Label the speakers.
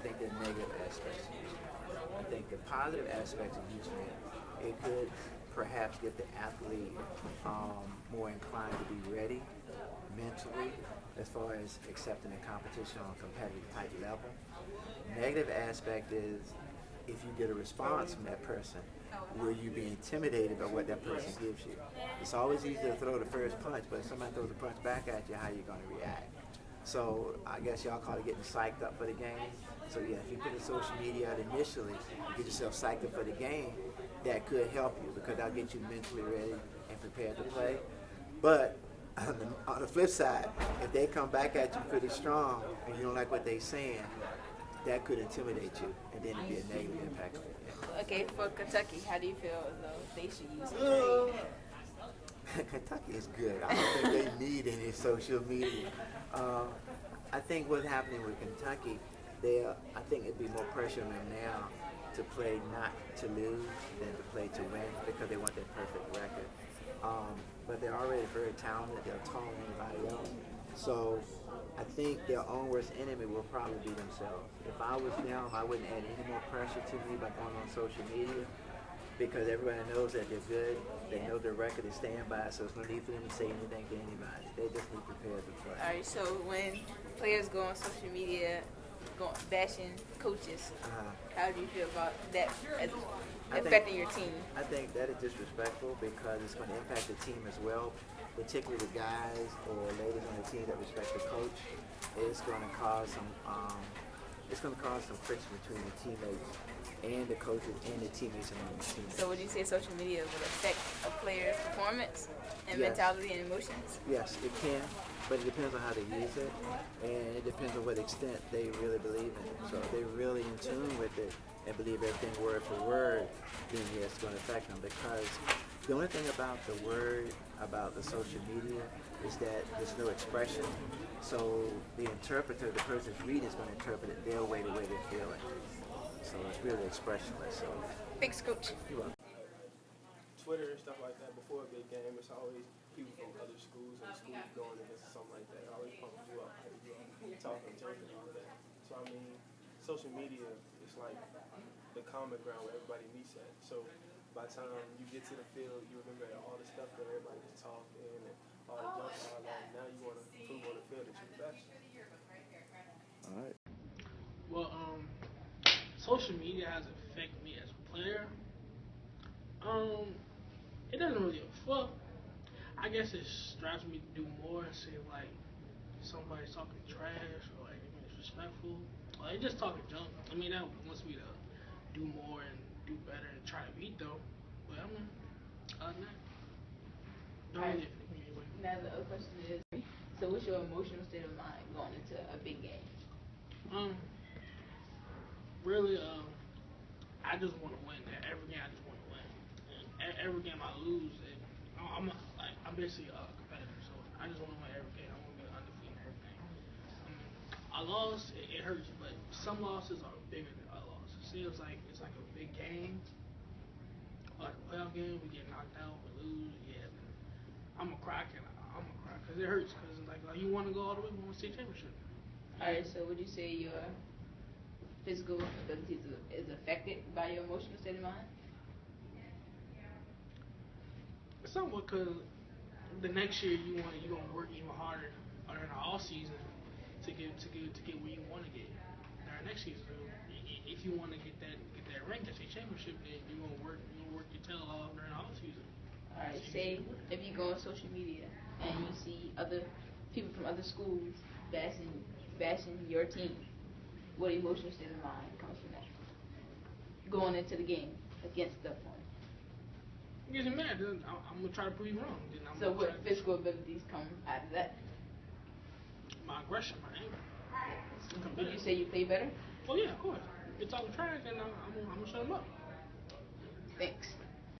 Speaker 1: think there are negative aspects to using it. I think the positive aspects of using it could perhaps get the athlete more inclined to be ready mentally as far as accepting a competition on a competitive type level. Negative aspect is if you get a response from that person, will you be intimidated by what that person gives you? It's always easy to throw the first punch, but if somebody throws a punch back at you, how are you going to react? So I guess y'all call it getting psyched up for the game. So yeah, if you put the social media out initially, you get yourself psyched up for the game, that could help you because that'll get you mentally ready and prepared to play. But on the flip side, if they come back at you pretty strong and you don't like what they're saying, that could intimidate you, and then it'd be a negative impact on you.
Speaker 2: Okay, for Kentucky, how do you feel as though they should use it?
Speaker 1: Kentucky is good. I don't think they need any social media. I think what's happening with Kentucky, I think it'd be more pressure on them now to play not to lose than to play to win because they want that perfect record. But they're already very talented. They're taller than anybody else. So I think their own worst enemy will probably be themselves. If I was them, I wouldn't add any more pressure to me by going on social media because everybody knows that they're good. They know their record is staying by, so there's no need for them to say anything to anybody. They just need prepared to play.
Speaker 2: All right, so when players go on social media bashing coaches, how do you feel about that affecting your team?
Speaker 1: I think that is disrespectful because it's going to impact the team as well, particularly the guys or ladies on the team that respect the coach. It's going to cause some friction between the teammates and the coaches and the teammates among the team.
Speaker 2: So would you say social media would affect a player's performance and mentality and emotions?
Speaker 1: Yes, it can, but it depends on how they use it, and it depends on what extent they really believe in it. So if they're really in tune with it and believe everything word for word, then yes, it's going to affect them because the only thing about the word, about the social media, is that there's no expression. So the interpreter, the person who's reading is going to interpret it their way, the way they're feeling. So it's really expressionless. So
Speaker 2: thanks, Coach.
Speaker 1: You're welcome.
Speaker 3: Twitter and stuff like that, before a big game, it's always people from other schools and schools going against something like that. It always pumps you up, talking, joking, all of that. So I mean, social media is like the common ground where everybody meets at. So by the time you get to the field, you remember all the stuff that everybody was talking and all the junk and all that. Now you want to prove on the field that you're the best.
Speaker 1: All right.
Speaker 4: Well, social media has affected me as a player. It doesn't really affect. I guess it strives me to do more and say like somebody's talking trash or like disrespectful or they just talking junk. I mean that wants me to do more and do better and try to beat them. But I mean, other than that, don't really affect me anyway.
Speaker 2: Now the other question is, so what's your emotional state of mind going into a big game?
Speaker 4: Really, I just want to win. Every game I just want to win. And every game I lose, I'm basically a competitor, so I just want to win every game. I want to be undefeated in everything. I lost, it hurts, but some losses are bigger than other losses. See, it's like a big game, like a playoff game. We get knocked out, we lose. Yeah, I'm gonna cry, because it hurts. Because it's like you want to go all the way, we want to state championship.
Speaker 2: All right, so would you say your physical abilities is affected by your emotional state of mind?
Speaker 4: Somewhat, because the next year you're gonna work even harder during the off season to get where you want to get during next season. So if you want to get that ring, that state championship, then you're gonna work your tail off during the off season.
Speaker 2: All right, say if you go on social media and you see other people from other schools bashing your team, what emotional state of mind comes from that? Going into the game against the opponent.
Speaker 4: It gets me mad. I'm gonna try to prove you wrong.
Speaker 2: So what physical abilities come out of that?
Speaker 4: My aggression, my anger.
Speaker 2: Would you say you play better?
Speaker 4: Oh yeah, of course. If it's all trash, then I'm gonna shut them up.
Speaker 2: Thanks.